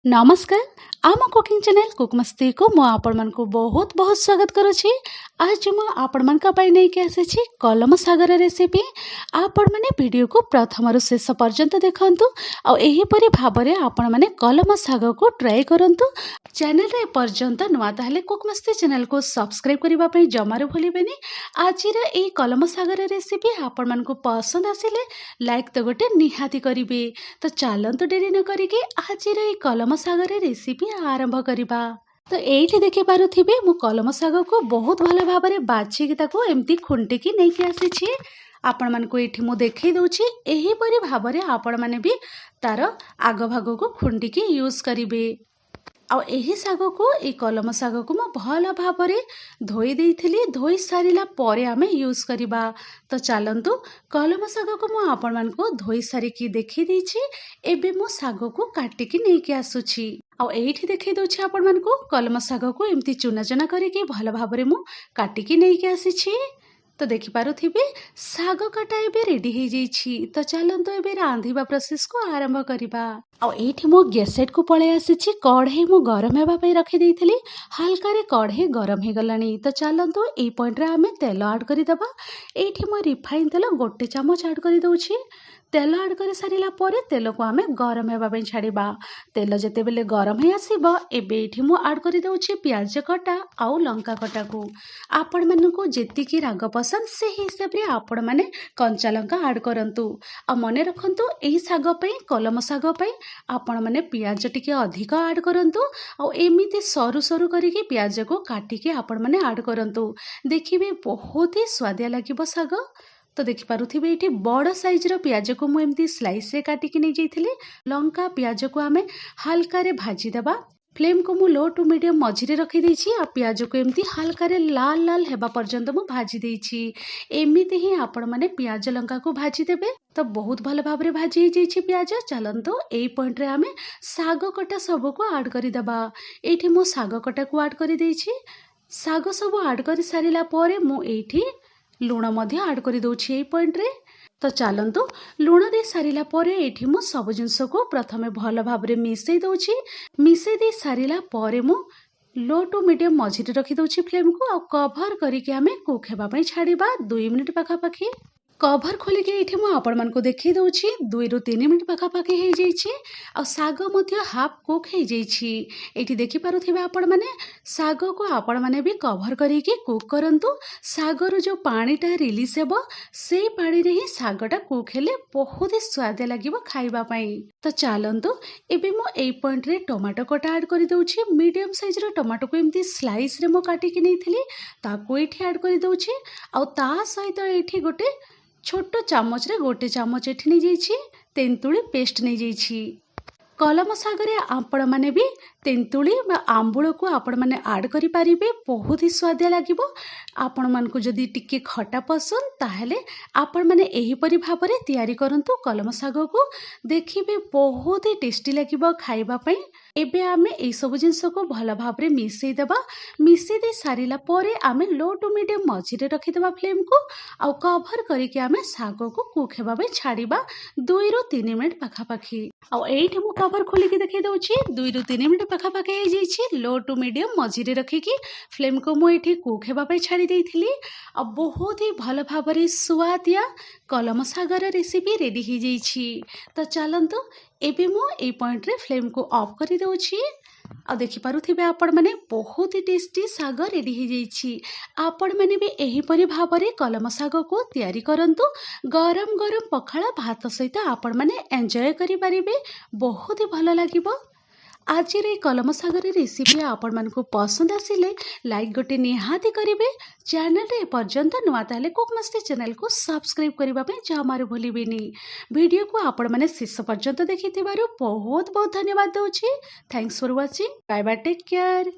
नमस्कार आम cooking channel कुकमस्ती को मु आपण मन को बहुत बहुत स्वागत करुछि। आज मु आपण मन का पाई नै के आसी कलम सागर रेसिपी। आपण माने वीडियो को प्रथम रु शेष पर्यंत देखंतु आ एही परि भाबरे आपण माने कलम साग को ट्राई करंतु। चैनल रे पर्यंत नुआ ताहले कुकमस्ती चैनल को सब्सक्राइब करिबा पई जमारो भूलिबेनी। आजिर ए कलम सागर रेसिपी आपण मन को पसंद आसिले लाइक तो गोटे निहाती करिवे। तो चलंतु डेरी न करिके आजिर ए कलम सागर रेसिपी आरंभ करिबा। तो एठी देखि पारुथिबे मु कलम साग को बहुत भल भाबरे बाछि कि ताको एम्ति खुंटिकी नै कि आसी आपण मन को एठी मु देखै दउछि। एही परि भाबरे आपण माने भी तार आग भाग को खुंटिकी यूज करिवे। आ एही साग को ए कलम साग को मु भल भाबरे धोई देइथिली। धोई सारिला परे आमे यूज करिबा। तो चलंतु कलम साग को मु आपण मन को धोई सारिकी देखि देछि। एबे मु साग को काटिकी नै कि आसुछि। आ एठी देखै दउछि आपण मन को कलम साग को एम्ति चुना चुना करिके भल भाबरे मु काटिकी नै कि आसिछि। तो देखि पारुथिबे साग काटा एबे रेडी हे जाइछि। तो चलंतु एबे रांधिबा प्रोसेस को आरंभ करिबा। आ एठी मो गैस सेट को पळे आसिछि। कढ़ई मु गरम हेबा पई रखि देइथिली। हल्का रे कढ़ई गरम हे गलानी। तो चलंतु ए पॉइंट रे आमे तेल ऐड करि दबा। एठी मो रिफाइन तेल गोटे चमच ऐड करि दउछि। तेल ऐड कर सारिला परे तेल को आमे गरम हेबा पई छाडिबा। तेल जते बेले गरम हे आसीबो एबे एठी मु ऐड करि दउछि प्याज कटा आउ लंका कटा को। आपण मानन को जेतिकी राग पसंद से हिसाब रे आपण माने कंचा लंका ऐड करंतु। आ मने रखंतु एही साग पई कलम साग पई आपण माने प्याज टिके अधिक ऐड करंतु। आ एमिति सरू सरू करिके प्याज को काटिके आपण माने ऐड करंतु। देखिबे बहुत ही स्वादिया लागिबो साग। तो देखि पारुथिबे एठी बड़ साइज रो प्याज को मु एम्ति स्लाइस रे काटिकी नै जाइथिले। लंका प्याज को आमे हल्का रे भाजी देबा। फ्लेम को मु लो टू मीडियम मझिरे रखि देछि। आ प्याज को एम्ति हल्का रे लाल लाल हेबा पर्यंत मु भाजी देछि। एमिति ही आपण माने प्याज लंका को भाजी देबे। तो बहुत भल भाबरे भाजी हे जाइछि प्याज। चलंतु एई पॉइंट रे आमे साग कटा सब को ऐड करि दबा। एठी मु साग कटा को ऐड करि देछि। साग सब ऐड करि सारिला परे मु एठी लूण मध्य ऐड करि दउछि एई पॉइंट रे। तो चलंतु लूण दे सारिला परे एठी मु सब जिंस को प्रथमे भल भाबरे मिसै दउछि। मिसै दे सारिला परे मु लो टू मीडियम मझिरे रखि दउछि फ्लेम को। आ कवर करिके आमे कुक हेबा पई छाडिबा 2 मिनिट पाखा पाखी। कवर खोलिके एठी मु आपण मन को देखि दउछि 2 रु 3 मिनिट पाखा पाखी हे जाइछि। आ साग मध्य हाफ कुक हे जाइछि। एठी देखि पारुथिबे आपण माने साग को आपण माने भी कवर करिके कुक करंतु। साग रो जो पानीटा रिलीज हेबो सेई पानी रे ही सागटा कुक हेले बहुत ही स्वाद लागिबो खाइबा पई। तो चलंतु एबे मु एई पॉइंट रे टमाटो कटा ऐड करि दउछि। मीडियम साइज रो टमाटो को एम्ति स्लाइस रे मु काटिकी नैथिली ताको एठी ऐड करि दउछि। आ ता सहित एठी गोटे छोटो चामच रे गोटे चामच एठी नै जाइछि तेंतुली पेस्ट नै जाइछि। कलम सागरे आपण माने भी तेंतुली आंबुल को आपण माने ऐड करि पारिबे। बहुत ही स्वादिया लागिबो। आपण मन को जदी टिके खटा पसंद ताहेले आपण माने एही परि भाबरे तयारी करंतु कलम साग को। देखिबे बहुत ही टेस्टी लागिबो खाइबा पई। एबे आमे ए सब जिंस को भल भाबरे मिसै देबा। मिसै दे सारिला परे आमे लो टू मीडियम मझिरे रखि देबा फ्लेम को। आ कवर करिके आमे साग को कुक हेबा पई छाडिबा 2 रु 3 मिनिट पाखा पाखी। आ एठी मु कवर खोलिके देखै दउछि 2 रु 3 मिनिट पाखा पाखी हे जाइछि। लो टू मीडियम मझिरे रखिकी फ्लेम को मु एठी कुक हेबा पई छाडी देइथिली। आ बहुत ही भल भाबरे स्वादिया कलम सागर रेसिपी रेडी हे जाइछि। तो चलंतु एबे मु ए पॉइंट रे फ्लेम को ऑफ करि दउछि। आ देखि पारुथिबे आपण माने बहुत ही टेस्टी साग रेडी हे जाइछि। आपण माने भी एही परि भाबरे कलम साग को तयारी करंतु। गरम गरम पखाला भात सहित आपण माने एन्जॉय करि पारिबे। बहुत ही भल लागिबो। आज रे कलम सागर रेसिपी आपण मन को पसंद आसिले लाइक गोटे निहाती करिवे। चैनल रे पर्यंत नुआ ताले कुकमस्ती चैनल को सब्सक्राइब करिबा पे जमारो भूलिबेनी। वीडियो को आपण माने शेष पर्यंत देखिथिबारु बहुत बहुत धन्यवाद दउछि। Thanks for watching. Bye bye, take care.